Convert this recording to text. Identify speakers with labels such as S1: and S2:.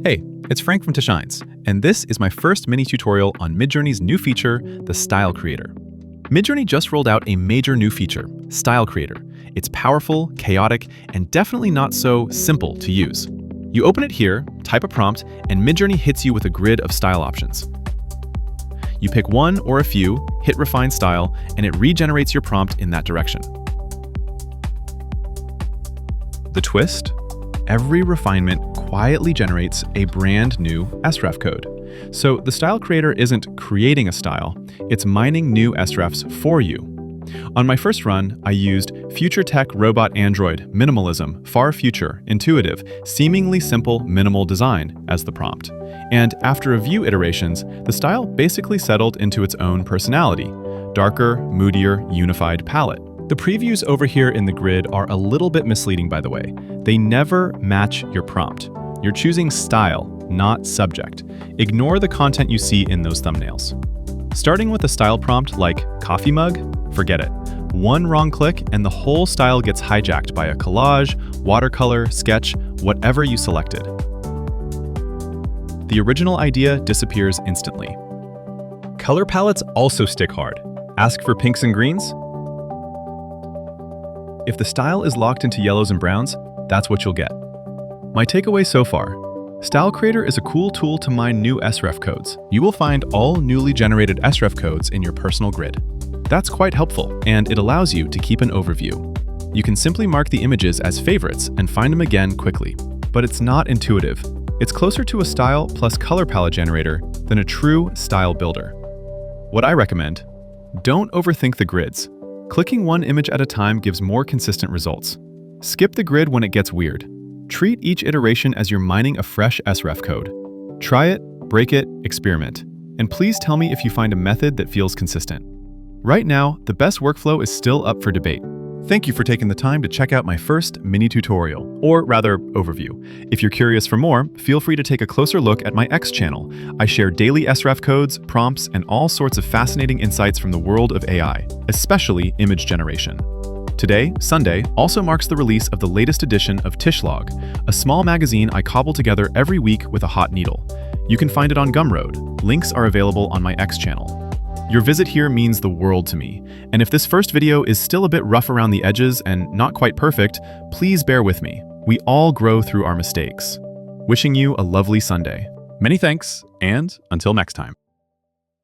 S1: Hey, it's Frank from TischEins, and this is my first mini tutorial on Midjourney's new feature, the Style Creator. Midjourney just rolled out a major new feature, Style Creator. It's powerful, chaotic, and definitely not so simple to use. You open it here, type a prompt, and Midjourney hits you with a grid of style options. You pick one or a few, hit Refine Style, and it regenerates your prompt in that direction. The twist? Every refinement quietly generates a brand new SREF code. So the Style Creator isn't creating a style, it's mining new SREFs for you. On my first run, I used Future Tech Robot Android Minimalism Far Future Intuitive Seemingly Simple Minimal Design as the prompt. And after a few iterations, the style basically settled into its own personality. Darker, moodier, unified palette. The previews over here in the grid are a little bit misleading, by the way. They never match your prompt. You're choosing style, not subject. Ignore the content you see in those thumbnails. Starting with a style prompt like coffee mug, forget it. One wrong click and the whole style gets hijacked by a collage, watercolor, sketch, whatever you selected. The original idea disappears instantly. Color palettes also stick hard. Ask for pinks and greens? If the style is locked into yellows and browns, that's what you'll get. My takeaway so far: Style Creator is a cool tool to mine new SREF codes. You will find all newly generated SREF codes in your personal grid. That's quite helpful, and it allows you to keep an overview. You can simply mark the images as favorites and find them again quickly. But it's not intuitive. It's closer to a style plus color palette generator than a true style builder. What I recommend: don't overthink the grids. Clicking one image at a time gives more consistent results. Skip the grid when it gets weird. Treat each iteration as you're mining a fresh SREF code. Try it, break it, experiment. And please tell me if you find a method that feels consistent. Right now, the best workflow is still up for debate. Thank you for taking the time to check out my first mini tutorial, or rather, overview. If you're curious for more, feel free to take a closer look at my X channel. I share daily SREF codes, prompts, and all sorts of fascinating insights from the world of AI, especially image generation. Today, Sunday, also marks the release of the latest edition of TischLog, a small magazine I cobble together every week with a hot needle. You can find it on Gumroad. Links are available on my X channel. Your visit here means the world to me, and if this first video is still a bit rough around the edges and not quite perfect, please bear with me. We all grow through our mistakes. Wishing you a lovely Sunday. Many thanks, and until next time.